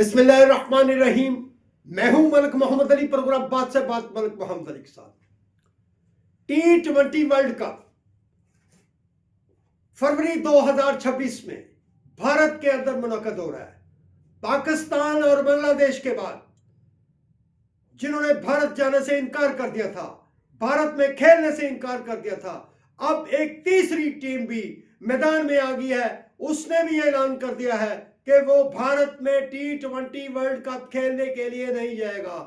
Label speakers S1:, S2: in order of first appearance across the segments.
S1: बिस्मिल्लाहिर्रहमानिर्रहीम। मैं हूं मलिक मोहम्मद अली। प्रोग्राम बात से बात मलिक मोहम्मद अली के साथ। T20 वर्ल्ड कप फरवरी 2026 में भारत के अंदर मुनक्कद हो रहा है। पाकिस्तान और बांग्लादेश के बाद जिन्होंने भारत जाने से इनकार कर दिया था, भारत में खेलने से इनकार कर दिया था, अब एक तीसरी टीम भी मैदान में आ गई है। उसने भी ऐलान कर दिया है कि वो भारत में T20 वर्ल्ड कप खेलने के लिए नहीं जाएगा।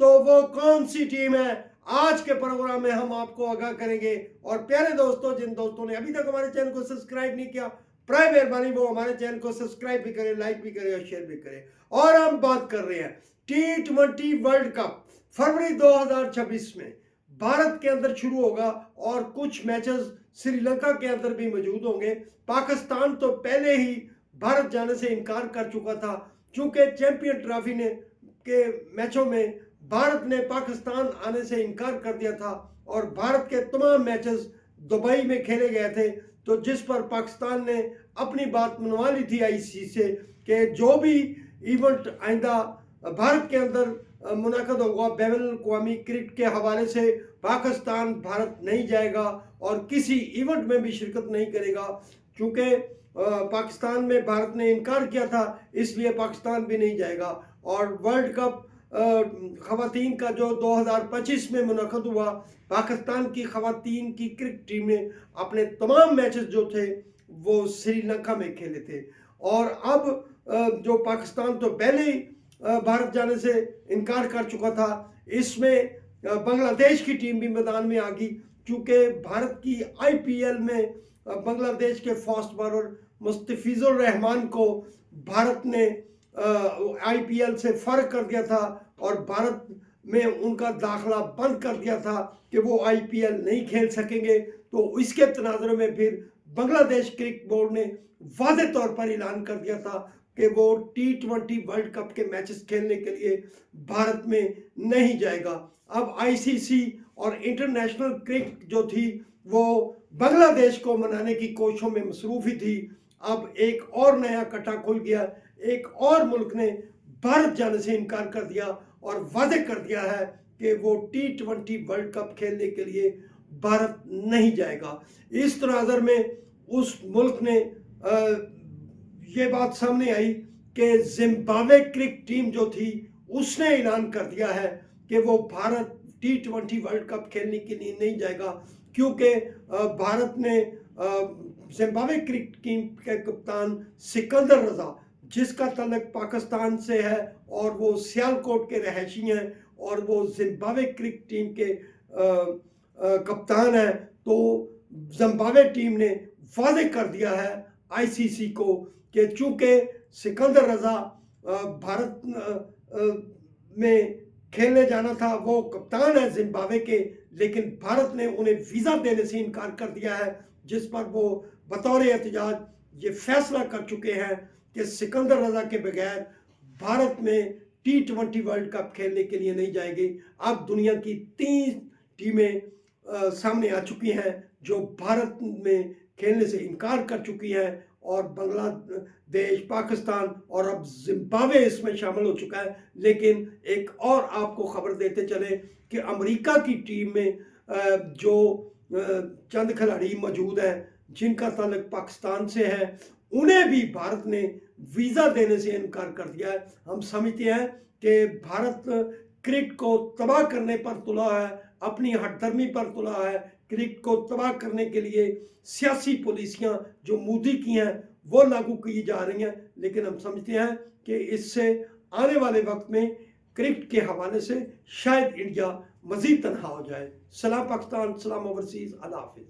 S1: तो वो कौन सी टीम है, आज के प्रोग्राम में हम आपको आगाह करेंगे। और प्यारे दोस्तों, जिन दोस्तों ने अभी तक हमारे चैनल को सब्सक्राइब नहीं किया, प्राय मेहरबानी वो हमारे चैनल को सब्सक्राइब भी करें, लाइक भी करें और शेयर भी करें। और हम बात कर रहे हैं T20 वर्ल्ड कप फरवरी 2026 में भारत के अंदर शुरू होगा और कुछ मैचेस श्रीलंका के अंदर भी मौजूद होंगे। पाकिस्तान तो पहले ही भारत जाने से इनकार कर चुका था, क्योंकि चैंपियन ट्रॉफी ने के मैचों में भारत ने पाकिस्तान आने से इनकार कर दिया था और भारत के तमाम मैचेस दुबई में खेले गए थे। तो जिस पर पाकिस्तान ने अपनी बात मनवा ली थी आईसीसी से कि जो भी इवेंट आइंदा भारत के अंदर मुनाकद होगा बैनुल-अक़वामी क्रिकेट के हवाले से, पाकिस्तान भारत नहीं जाएगा और किसी इवेंट में भी शिरकत नहीं करेगा। क्योंकि पाकिस्तान में भारत ने इनकार किया था, इसलिए पाकिस्तान भी नहीं जाएगा। और वर्ल्ड कप ख़वातीन का जो 2025 में मुनक़द हुआ, पाकिस्तान की ख़वातीन की क्रिकेट टीम ने अपने तमाम मैचेस जो थे वो श्रीलंका में खेले थे। और अब जो पाकिस्तान तो पहले ही भारत जाने से इनकार कर चुका था, इसमें बांग्लादेश की टीम भी मैदान में आ गई। क्योंकि भारत की आईपीएल में बांग्लादेश के फास्ट बॉलर मुस्तफिजुर रहमान को भारत ने आईपीएल से फ़र्क कर दिया था और भारत में उनका दाखला बंद कर दिया था कि वो आईपीएल नहीं खेल सकेंगे। तो इसके तनाज़ुर में फिर बांग्लादेश क्रिकेट बोर्ड ने वाज़ेह तौर पर ऐलान कर दिया था कि वो T20 वर्ल्ड कप के मैचेस खेलने के लिए भारत में नहीं जाएगा। अब आईसीसी और इंटरनेशनल क्रिकेट जो थी वो बांग्लादेश को मनाने की कोशिशों में मसरूफ़ ही थी। अब एक और नया कटा खुल गया, एक और मुल्क ने भारत जाने से इनकार कर दिया और वादे कर दिया है कि वो T20 वर्ल्ड कप खेलने के लिए भारत नहीं जाएगा। इस तनाज़ुर में उस मुल्क ने ये बात सामने आई कि जिम्बाब्वे क्रिकेट टीम जो थी उसने ऐलान कर दिया है कि वो भारत T20 वर्ल्ड कप खेलने के लिए नहीं जाएगा। क्योंकि भारत ने जिम्बाब्वे क्रिकेट टीम के कप्तान सिकंदर रजा, जिसका तल्लुक पाकिस्तान से है और वो सियालकोट के रहायशी हैं और वो जिम्बाब्वे क्रिकेट टीम के कप्तान हैं, तो जिम्बाब्वे टीम ने वाज़ेह कर दिया है आईसीसी को कि चूँकि सिकंदर रजा भारत में खेलने जाना था, वो कप्तान है जिम्बाब्वे के, लेकिन भारत ने उन्हें वीज़ा देने से इनकार कर दिया है। जिस पर वो बतौर एहतजाज ये फैसला कर चुके हैं कि सिकंदर रजा के बगैर भारत में T20 वर्ल्ड कप खेलने के लिए नहीं जाएगी। अब दुनिया की 3 टीमें सामने आ चुकी हैं जो भारत में खेलने से इनकार कर चुकी हैं, और बांग्लादेश, पाकिस्तान और अब जिम्बाब्वे इसमें शामिल हो चुका है। लेकिन एक और आपको खबर देते चले कि अमेरिका की टीम में जो चंद खिलाड़ी मौजूद हैं जिनका ताल्लुक पाकिस्तान से है, उन्हें भी भारत ने वीज़ा देने से इनकार कर दिया है। हम समझते हैं कि भारत क्रिकेट को तबाह करने पर तुला है, अपनी हठधर्मी पर तुला है। क्रिकेट को तबाह करने के लिए सियासी पॉलिसियां जो मोदी की हैं वो लागू की जा रही हैं, लेकिन हम समझते हैं कि इससे आने वाले वक्त में क्रिकेट के हवाले से शायद इंडिया मज़ीद तनहा हो जाए। सलाम पाकिस्तान, सलाम ओवरसीज़, अल्लाह हाफ़िज़।